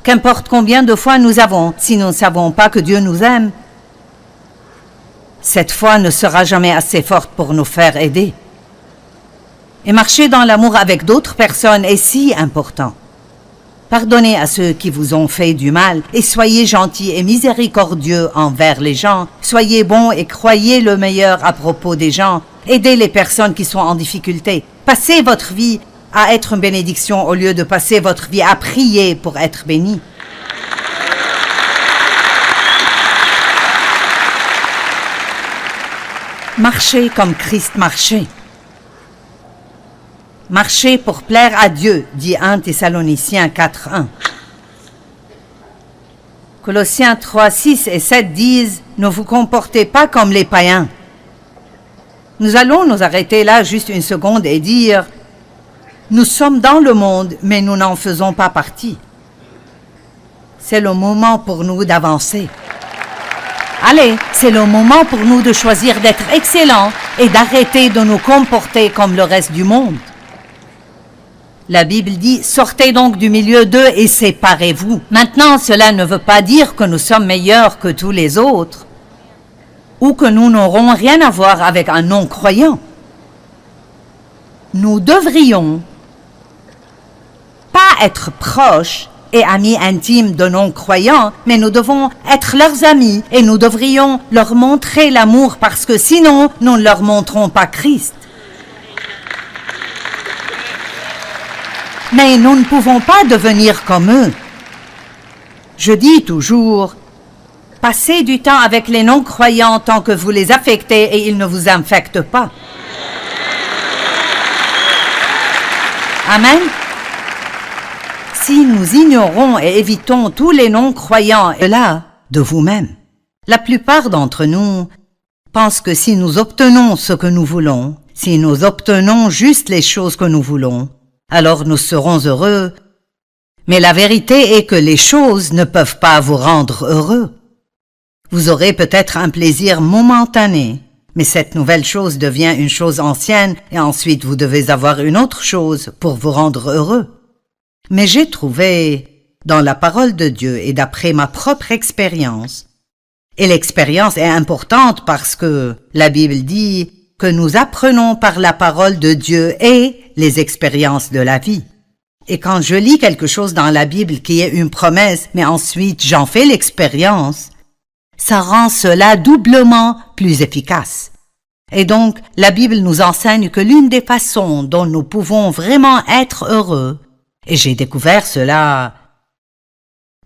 Qu'importe combien de foi nous avons, si nous ne savons pas que Dieu nous aime, cette foi ne sera jamais assez forte pour nous faire aider. Et marcher dans l'amour avec d'autres personnes est si important. Pardonnez à ceux qui vous ont fait du mal et soyez gentils et miséricordieux envers les gens. Soyez bons et croyez le meilleur à propos des gens. Aidez les personnes qui sont en difficulté. Passez votre vie à être une bénédiction au lieu de passer votre vie à prier pour être béni. Marchez comme Christ marchait. Marchez pour plaire à Dieu, dit 1 Thessaloniciens 4, 1. Colossiens 3, 6 et 7 disent « Ne vous comportez pas comme les païens ». Nous allons nous arrêter là juste une seconde et dire « Nous sommes dans le monde, mais nous n'en faisons pas partie ». C'est le moment pour nous d'avancer. Allez, c'est le moment pour nous de choisir d'être excellents et d'arrêter de nous comporter comme le reste du monde. La Bible dit « Sortez donc du milieu d'eux et séparez-vous ». Maintenant, cela ne veut pas dire que nous sommes meilleurs que tous les autres ou que nous n'aurons rien à voir avec un non-croyant. Nous devrions pas être proches et amis intimes de non-croyants, mais nous devons être leurs amis et nous devrions leur montrer l'amour parce que sinon, nous ne leur montrons pas Christ. Mais nous ne pouvons pas devenir comme eux. Je dis toujours, passez du temps avec les non-croyants tant que vous les affectez et ils ne vous infectent pas. Amen. Si nous ignorons et évitons tous les non-croyants, et là, de vous-même. La plupart d'entre nous pensent que si nous obtenons ce que nous voulons, si nous obtenons juste les choses que nous voulons, alors nous serons heureux. Mais la vérité est que les choses ne peuvent pas vous rendre heureux. Vous aurez peut-être un plaisir momentané, mais cette nouvelle chose devient une chose ancienne et ensuite vous devez avoir une autre chose pour vous rendre heureux. Mais j'ai trouvé, dans la parole de Dieu et d'après ma propre expérience, et l'expérience est importante parce que la Bible dit que nous apprenons par la parole de Dieu et les expériences de la vie. Et quand je lis quelque chose dans la Bible qui est une promesse, mais ensuite j'en fais l'expérience, ça rend cela doublement plus efficace. Et donc, la Bible nous enseigne que l'une des façons dont nous pouvons vraiment être heureux, et j'ai découvert cela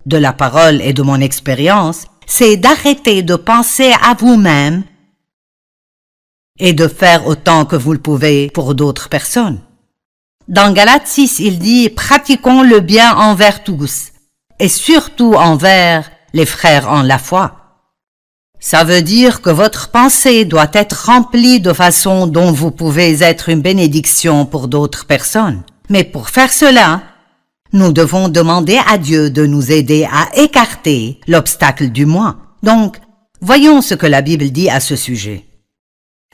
de la parole et de mon expérience, c'est d'arrêter de penser à vous-même et de faire autant que vous le pouvez pour d'autres personnes. Dans Galates 6, il dit « Pratiquons le bien envers tous, et surtout envers les frères en la foi ». Ça veut dire que votre pensée doit être remplie de façon dont vous pouvez être une bénédiction pour d'autres personnes. Mais pour faire cela, nous devons demander à Dieu de nous aider à écarter l'obstacle du moi. Donc, voyons ce que la Bible dit à ce sujet.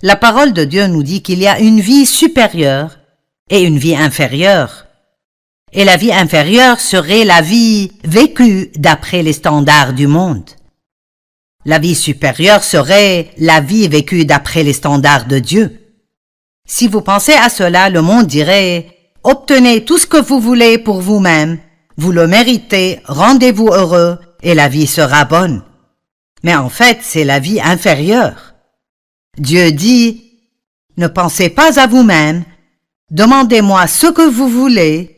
La parole de Dieu nous dit qu'il y a une vie supérieure et une vie inférieure. Et la vie inférieure serait la vie vécue d'après les standards du monde. La vie supérieure serait la vie vécue d'après les standards de Dieu. Si vous pensez à cela, le monde dirait « Obtenez tout ce que vous voulez pour vous-même, vous le méritez, rendez-vous heureux et la vie sera bonne. » Mais en fait, c'est la vie inférieure. Dieu dit « Ne pensez pas à vous-même, demandez-moi ce que vous voulez,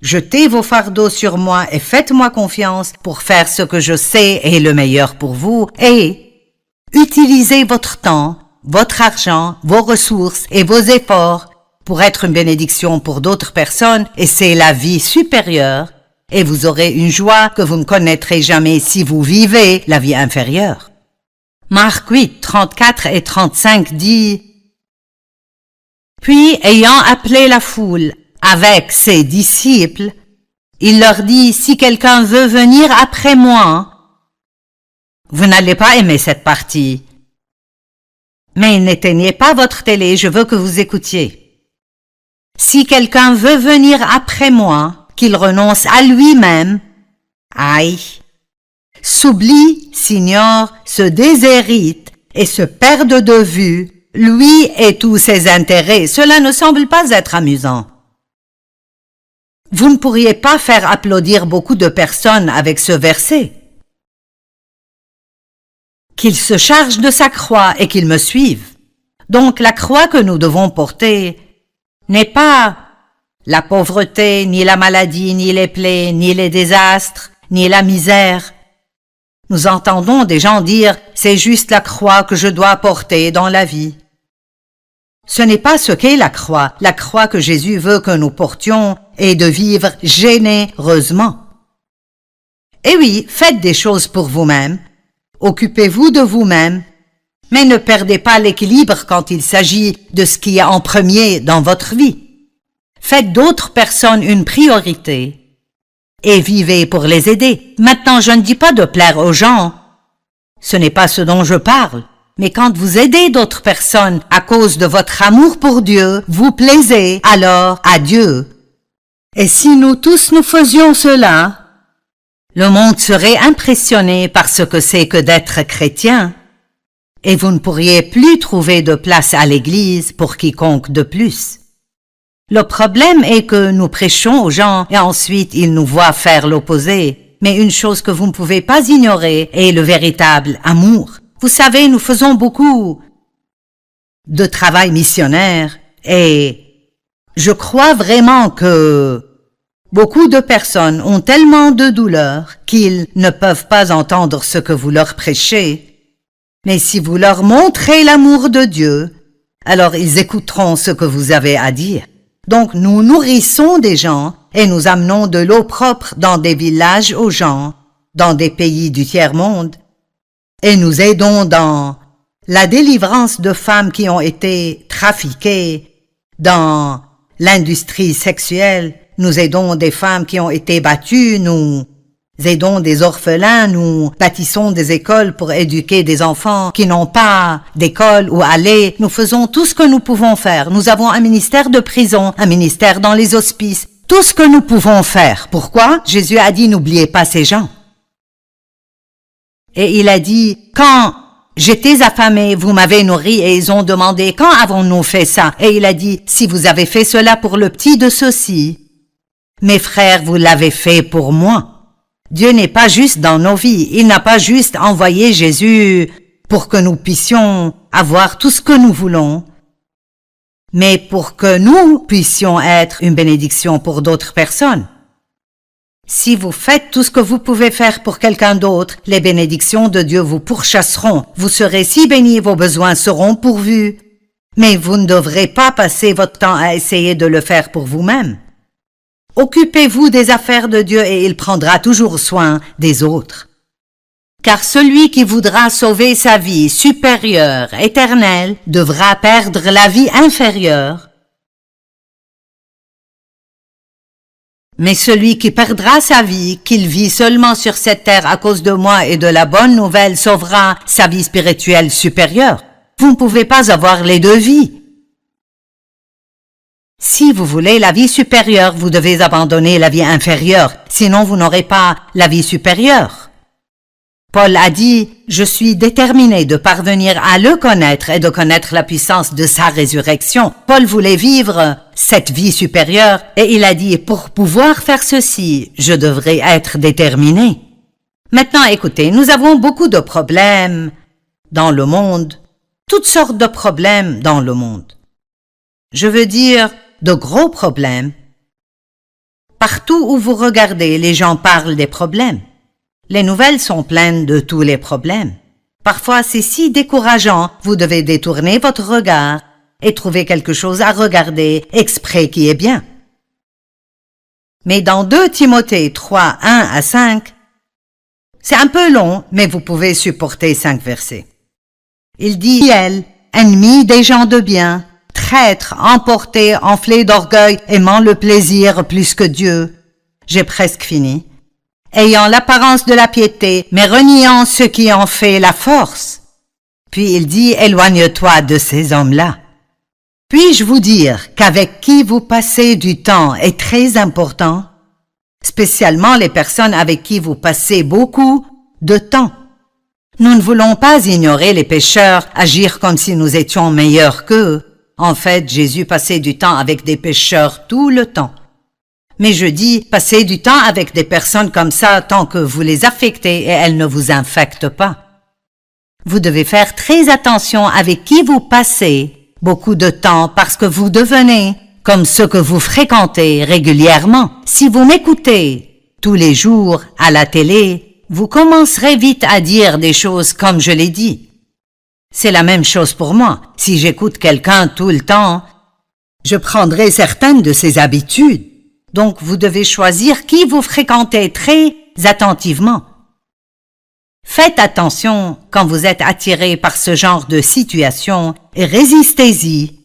jetez vos fardeaux sur moi et faites-moi confiance pour faire ce que je sais est le meilleur pour vous et utilisez votre temps, votre argent, vos ressources et vos efforts pour être une bénédiction pour d'autres personnes et c'est la vie supérieure et vous aurez une joie que vous ne connaîtrez jamais si vous vivez la vie inférieure. » Marc 8, 34 et 35 dit « Puis ayant appelé la foule avec ses disciples, il leur dit, si quelqu'un veut venir après moi, vous n'allez pas aimer cette partie, mais n'éteignez pas votre télé, je veux que vous écoutiez. Si quelqu'un veut venir après moi, qu'il renonce à lui-même, aïe, s'oublie, s'ignore, se déshérite et se perde de vue, lui et tous ses intérêts, cela ne semble pas être amusant. Vous ne pourriez pas faire applaudir beaucoup de personnes avec ce verset. Qu'il se charge de sa croix et qu'il me suive. Donc la croix que nous devons porter n'est pas la pauvreté, ni la maladie, ni les plaies, ni les désastres, ni la misère. Nous entendons des gens dire « c'est juste la croix que je dois porter dans la vie ». Ce n'est pas ce qu'est la croix que Jésus veut que nous portions est de vivre généreusement. Et oui, faites des choses pour vous-même, occupez-vous de vous-même, mais ne perdez pas l'équilibre quand il s'agit de ce qui est en premier dans votre vie. Faites d'autres personnes une priorité et vivez pour les aider. Maintenant, je ne dis pas de plaire aux gens, ce n'est pas ce dont je parle. Mais quand vous aidez d'autres personnes à cause de votre amour pour Dieu, vous plaisez alors à Dieu. Et si nous tous nous faisions cela, le monde serait impressionné par ce que c'est que d'être chrétien, et vous ne pourriez plus trouver de place à l'église pour quiconque de plus. Le problème est que nous prêchons aux gens et ensuite ils nous voient faire l'opposé. Mais une chose que vous ne pouvez pas ignorer est le véritable amour. Vous savez, nous faisons beaucoup de travail missionnaire et je crois vraiment que beaucoup de personnes ont tellement de douleur qu'ils ne peuvent pas entendre ce que vous leur prêchez. Mais si vous leur montrez l'amour de Dieu, alors ils écouteront ce que vous avez à dire. Donc nous nourrissons des gens et nous amenons de l'eau propre dans des villages aux gens, dans des pays du tiers-monde. Et nous aidons dans la délivrance de femmes qui ont été trafiquées, dans l'industrie sexuelle. Nous aidons des femmes qui ont été battues, nous aidons des orphelins, nous bâtissons des écoles pour éduquer des enfants qui n'ont pas d'école où aller. Nous faisons tout ce que nous pouvons faire. Nous avons un ministère de prison, un ministère dans les hospices, tout ce que nous pouvons faire. Pourquoi? Jésus a dit, n'oubliez pas ces gens. Et il a dit, quand j'étais affamé, vous m'avez nourri, et ils ont demandé, quand avons-nous fait ça? Et il a dit, si vous avez fait cela pour le petit de ceux-ci, mes frères, vous l'avez fait pour moi. Dieu n'est pas juste dans nos vies, il n'a pas juste envoyé Jésus pour que nous puissions avoir tout ce que nous voulons, mais pour que nous puissions être une bénédiction pour d'autres personnes. Si vous faites tout ce que vous pouvez faire pour quelqu'un d'autre, les bénédictions de Dieu vous pourchasseront. Vous serez si bénis, vos besoins seront pourvus. Mais vous ne devrez pas passer votre temps à essayer de le faire pour vous-même. Occupez-vous des affaires de Dieu et il prendra toujours soin des autres. Car celui qui voudra sauver sa vie supérieure, éternelle, devra perdre la vie inférieure. Mais celui qui perdra sa vie, qu'il vit seulement sur cette terre à cause de moi et de la bonne nouvelle, sauvera sa vie spirituelle supérieure. Vous ne pouvez pas avoir les deux vies. Si vous voulez la vie supérieure, vous devez abandonner la vie inférieure, sinon vous n'aurez pas la vie supérieure. Paul a dit, « Je suis déterminé de parvenir à le connaître et de connaître la puissance de sa résurrection. » Paul voulait vivre cette vie supérieure et il a dit, « Pour pouvoir faire ceci, je devrais être déterminé. » Maintenant, écoutez, nous avons beaucoup de problèmes dans le monde, toutes sortes de problèmes dans le monde. Je veux dire, de gros problèmes. Partout où vous regardez, les gens parlent des problèmes. Les nouvelles sont pleines de tous les problèmes. Parfois, c'est si décourageant, vous devez détourner votre regard et trouver quelque chose à regarder exprès qui est bien. Mais dans 2 Timothée 3, 1 à 5, c'est un peu long, mais vous pouvez supporter 5 versets. Il dit, « Elle, ennemi des gens de bien, traître, emporté, enflé d'orgueil, aimant le plaisir plus que Dieu. » J'ai presque fini. Ayant l'apparence de la piété, mais reniant ce qui en fait la force. Puis il dit, éloigne-toi de ces hommes-là. Puis-je vous dire qu'avec qui vous passez du temps est très important, spécialement les personnes avec qui vous passez beaucoup de temps. Nous ne voulons pas ignorer les pécheurs, agir comme si nous étions meilleurs qu'eux. En fait, Jésus passait du temps avec des pécheurs tout le temps. Mais je dis, passez du temps avec des personnes comme ça tant que vous les affectez et elles ne vous infectent pas. Vous devez faire très attention avec qui vous passez beaucoup de temps parce que vous devenez comme ceux que vous fréquentez régulièrement. Si vous m'écoutez tous les jours à la télé, vous commencerez vite à dire des choses comme je l'ai dit. C'est la même chose pour moi. Si j'écoute quelqu'un tout le temps, je prendrai certaines de ses habitudes. Donc, vous devez choisir qui vous fréquentez très attentivement. Faites attention quand vous êtes attiré par ce genre de situation et résistez-y.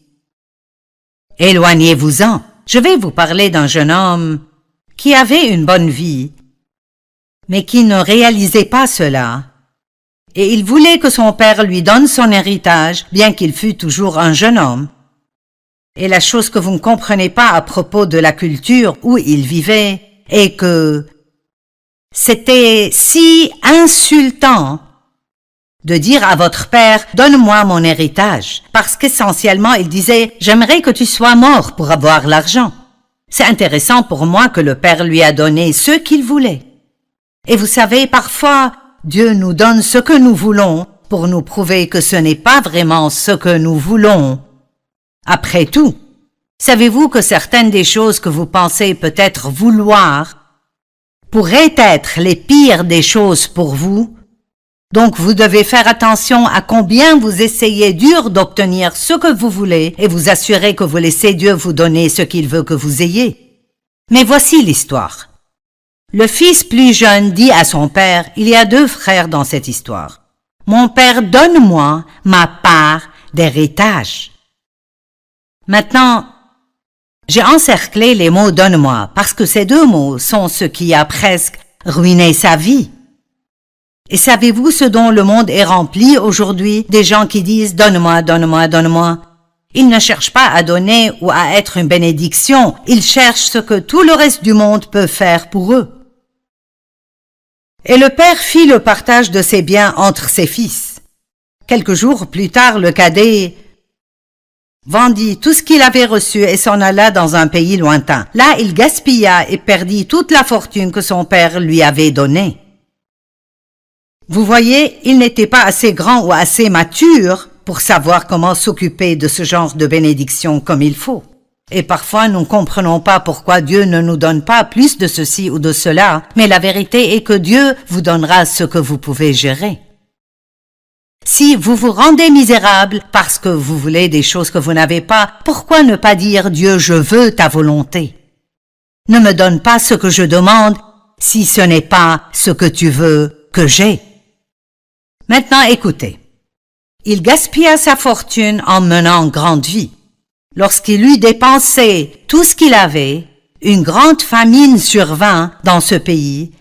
Éloignez-vous-en. Je vais vous parler d'un jeune homme qui avait une bonne vie, mais qui ne réalisait pas cela. Et il voulait que son père lui donne son héritage, bien qu'il fût toujours un jeune homme. Et la chose que vous ne comprenez pas à propos de la culture où il vivait est que c'était si insultant de dire à votre père « Donne-moi mon héritage » parce qu'essentiellement il disait « J'aimerais que tu sois mort pour avoir l'argent ». C'est intéressant pour moi que le père lui a donné ce qu'il voulait. Et vous savez, parfois, Dieu nous donne ce que nous voulons pour nous prouver que ce n'est pas vraiment ce que nous voulons. Après tout, savez-vous que certaines des choses que vous pensez peut-être vouloir pourraient être les pires des choses pour vous? Donc vous devez faire attention à combien vous essayez dur d'obtenir ce que vous voulez et vous assurer que vous laissez Dieu vous donner ce qu'il veut que vous ayez. Mais voici l'histoire. Le fils plus jeune dit à son père, il y a 2 frères dans cette histoire. « Mon père, donne-moi ma part d'héritage. » Maintenant, j'ai encerclé les mots « donne-moi » parce que ces 2 mots sont ce qui a presque ruiné sa vie. Et savez-vous ce dont le monde est rempli aujourd'hui? Des gens qui disent « donne-moi, donne-moi, donne-moi ». Ils ne cherchent pas à donner ou à être une bénédiction, ils cherchent ce que tout le reste du monde peut faire pour eux. Et le père fit le partage de ses biens entre ses fils. Quelques jours plus tard, le cadet vendit tout ce qu'il avait reçu et s'en alla dans un pays lointain. Là, il gaspilla et perdit toute la fortune que son père lui avait donnée. Vous voyez, il n'était pas assez grand ou assez mature pour savoir comment s'occuper de ce genre de bénédiction comme il faut. Et parfois, nous ne comprenons pas pourquoi Dieu ne nous donne pas plus de ceci ou de cela, mais la vérité est que Dieu vous donnera ce que vous pouvez gérer. Si vous vous rendez misérable parce que vous voulez des choses que vous n'avez pas, pourquoi ne pas dire « Dieu, je veux ta volonté ». Ne me donne pas ce que je demande si ce n'est pas ce que tu veux que j'ai. Maintenant, écoutez. Il gaspilla sa fortune en menant grande vie. Lorsqu'il eut dépensé tout ce qu'il avait, une grande famine survint dans ce pays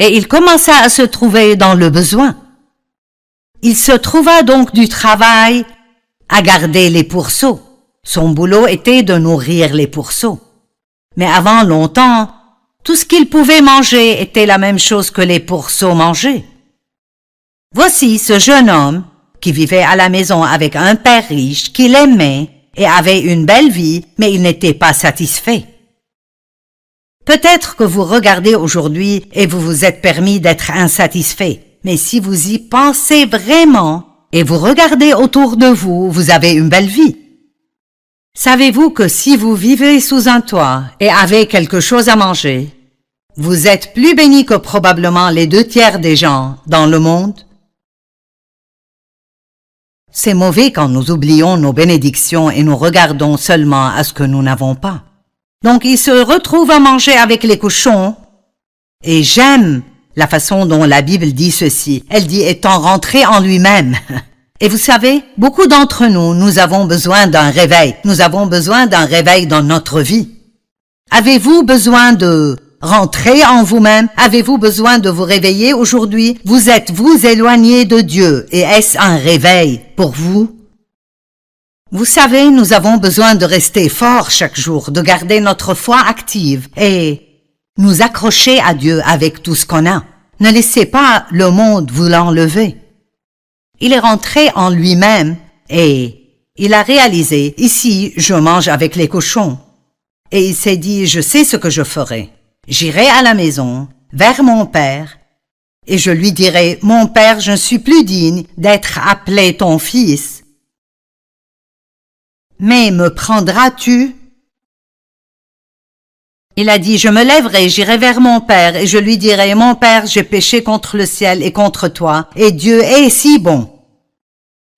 et il commença à se trouver dans le besoin. Il se trouva donc du travail à garder les pourceaux. Son boulot était de nourrir les pourceaux. Mais avant longtemps, tout ce qu'il pouvait manger était la même chose que les pourceaux mangeaient. Voici ce jeune homme qui vivait à la maison avec un père riche qui l'aimait et avait une belle vie, mais il n'était pas satisfait. Peut-être que vous regardez aujourd'hui et vous vous êtes permis d'être insatisfait, mais si vous y pensez vraiment et vous regardez autour de vous, vous avez une belle vie. Savez-vous que si vous vivez sous un toit et avez quelque chose à manger, vous êtes plus béni que probablement les 2/3 des gens dans le monde? C'est mauvais quand nous oublions nos bénédictions et nous regardons seulement à ce que nous n'avons pas. Donc il se retrouve à manger avec les cochons. Et j'aime la façon dont la Bible dit ceci. Elle dit étant rentré en lui-même. Et vous savez, beaucoup d'entre nous, nous avons besoin d'un réveil. Nous avons besoin d'un réveil dans notre vie. Avez-vous besoin de rentrer en vous-même? Avez-vous besoin de vous réveiller aujourd'hui? Vous êtes-vous éloigné de Dieu et est-ce un réveil pour vous? Vous savez, nous avons besoin de rester forts chaque jour, de garder notre foi active et nous accrocher à Dieu avec tout ce qu'on a. Ne laissez pas le monde vous l'enlever. Il est rentré en lui-même et il a réalisé, ici, je mange avec les cochons. Et il s'est dit, je sais ce que je ferai. J'irai à la maison, vers mon père, et je lui dirai, mon père, je ne suis plus digne d'être appelé ton fils. Mais me prendras-tu? Il a dit, je me lèverai, j'irai vers mon père, et je lui dirai, mon père, j'ai péché contre le ciel et contre toi, et Dieu est si bon.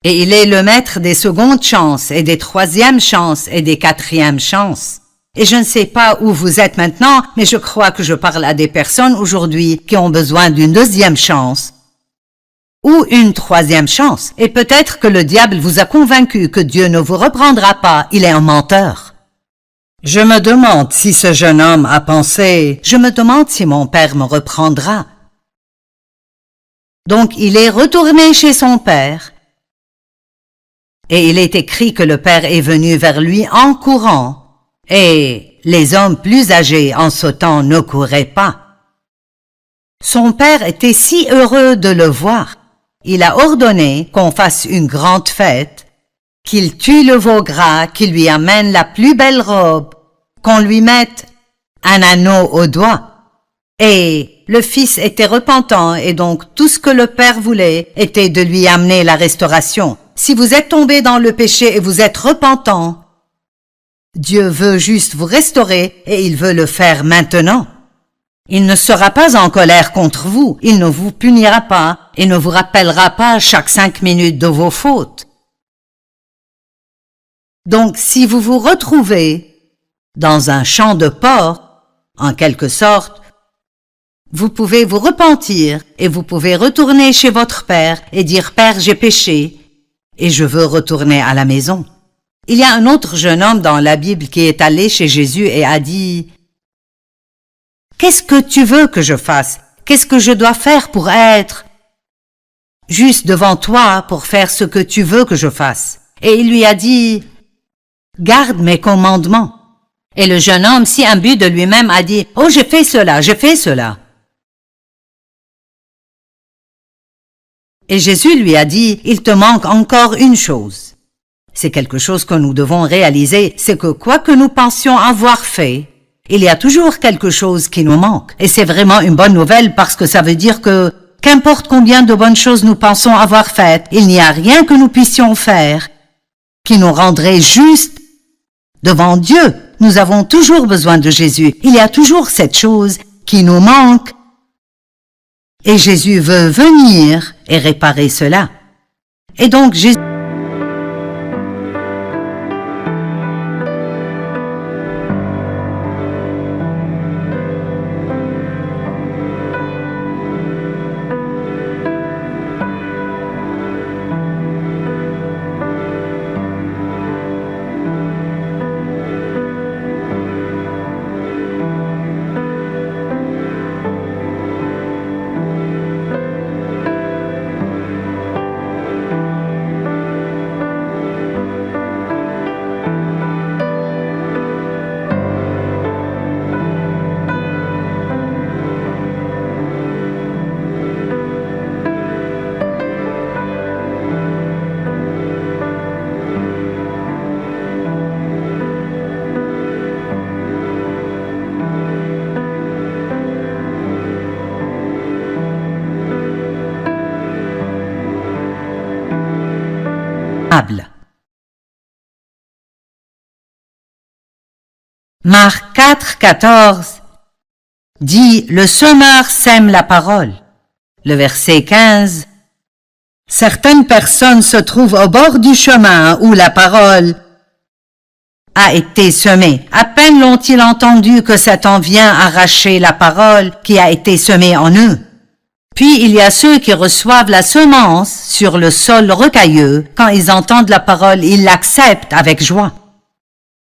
Et il est le maître des secondes chances, et des troisièmes chances, et des quatrièmes chances. Et je ne sais pas où vous êtes maintenant, mais je crois que je parle à des personnes aujourd'hui qui ont besoin d'une deuxième chance ou une troisième chance. Et peut-être que le diable vous a convaincu que Dieu ne vous reprendra pas, il est un menteur. Je me demande si ce jeune homme a pensé, je me demande si mon père me reprendra. Donc il est retourné chez son père et il est écrit que le père est venu vers lui en courant. Et les hommes plus âgés en ce temps ne couraient pas. Son père était si heureux de le voir. Il a ordonné qu'on fasse une grande fête, qu'il tue le veau gras, qu'il lui amène la plus belle robe, qu'on lui mette un anneau au doigt. Et le fils était repentant et donc tout ce que le père voulait était de lui amener la restauration. Si vous êtes tombé dans le péché et vous êtes repentant, Dieu veut juste vous restaurer et il veut le faire maintenant. Il ne sera pas en colère contre vous, il ne vous punira pas et ne vous rappellera pas chaque 5 minutes de vos fautes. Donc si vous vous retrouvez dans un champ de porc, en quelque sorte, vous pouvez vous repentir et vous pouvez retourner chez votre père et dire « Père, j'ai péché et je veux retourner à la maison ». Il y a un autre jeune homme dans la Bible qui est allé chez Jésus et a dit « Qu'est-ce que tu veux que je fasse? Qu'est-ce que je dois faire pour être juste devant toi pour faire ce que tu veux que je fasse? » Et il lui a dit « Garde mes commandements. » Et le jeune homme, si imbu de lui-même, a dit « Oh, j'ai fait cela, j'ai fait cela. » Et Jésus lui a dit « Il te manque encore une chose. » C'est quelque chose que nous devons réaliser, c'est que quoi que nous pensions avoir fait, il y a toujours quelque chose qui nous manque. Et c'est vraiment une bonne nouvelle parce que ça veut dire que qu'importe combien de bonnes choses nous pensons avoir faites, il n'y a rien que nous puissions faire qui nous rendrait juste devant Dieu. Nous avons toujours besoin de Jésus. Il y a toujours cette chose qui nous manque. Et Jésus veut venir et réparer cela. Et donc Jésus diable. Marc 4, 14 dit « Le semeur sème la parole ». Le verset 15 « Certaines personnes se trouvent au bord du chemin où la parole a été semée. À peine l'ont-ils entendu que Satan vient arracher la parole qui a été semée en eux. Puis il y a ceux qui reçoivent la semence sur le sol rocailleux. Quand ils entendent la parole, ils l'acceptent avec joie.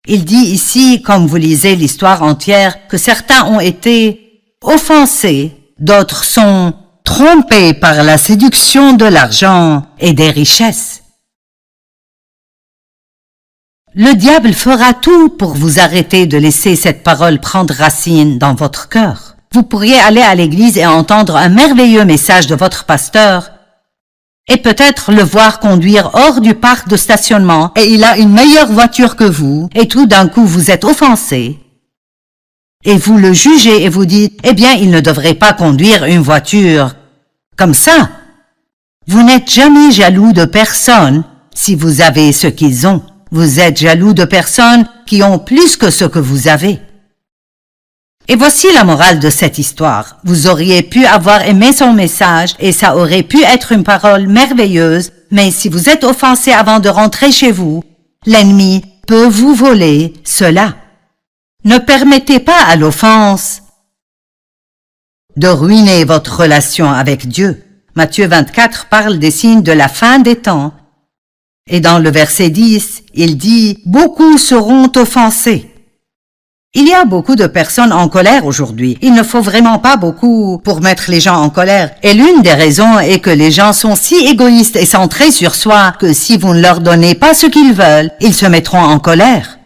Il dit ici, comme vous lisez l'histoire entière, que certains ont été offensés, d'autres sont trompés par la séduction de l'argent et des richesses. Le diable fera tout pour vous arrêter de laisser cette parole prendre racine dans votre cœur. Vous pourriez aller à l'église et entendre un merveilleux message de votre pasteur et peut-être le voir conduire hors du parc de stationnement et il a une meilleure voiture que vous et tout d'un coup vous êtes offensé. Et vous le jugez et vous dites, eh bien, il ne devrait pas conduire une voiture comme ça. Vous n'êtes jamais jaloux de personne si vous avez ce qu'ils ont. Vous êtes jaloux de personnes qui ont plus que ce que vous avez. Et voici la morale de cette histoire. Vous auriez pu avoir aimé son message et ça aurait pu être une parole merveilleuse, mais si vous êtes offensé avant de rentrer chez vous, l'ennemi peut vous voler cela. Ne permettez pas à l'offense de ruiner votre relation avec Dieu. Matthieu 24 parle des signes de la fin des temps. Et dans le verset 10, il dit « Beaucoup seront offensés ». Il y a beaucoup de personnes en colère aujourd'hui. Il ne faut vraiment pas beaucoup pour mettre les gens en colère. Et l'une des raisons est que les gens sont si égoïstes et centrés sur soi que si vous ne leur donnez pas ce qu'ils veulent, ils se mettront en colère.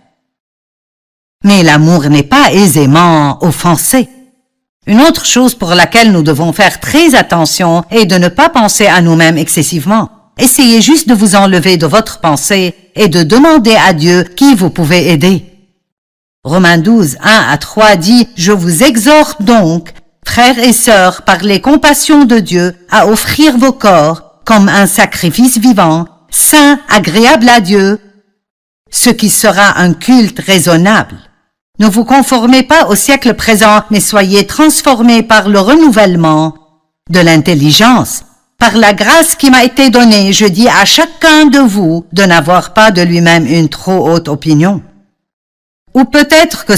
Mais l'amour n'est pas aisément offensé. Une autre chose pour laquelle nous devons faire très attention est de ne pas penser à nous-mêmes excessivement. Essayez juste de vous enlever de votre pensée et de demander à Dieu qui vous pouvez aider. Romains 12, 1 à 3 dit « Je vous exhorte donc, frères et sœurs, par les compassions de Dieu, à offrir vos corps comme un sacrifice vivant, saint, agréable à Dieu, ce qui sera un culte raisonnable. Ne vous conformez pas au siècle présent, mais soyez transformés par le renouvellement de l'intelligence. Par la grâce qui m'a été donnée, je dis à chacun de vous de n'avoir pas de lui-même une trop haute opinion. Ou peut-être que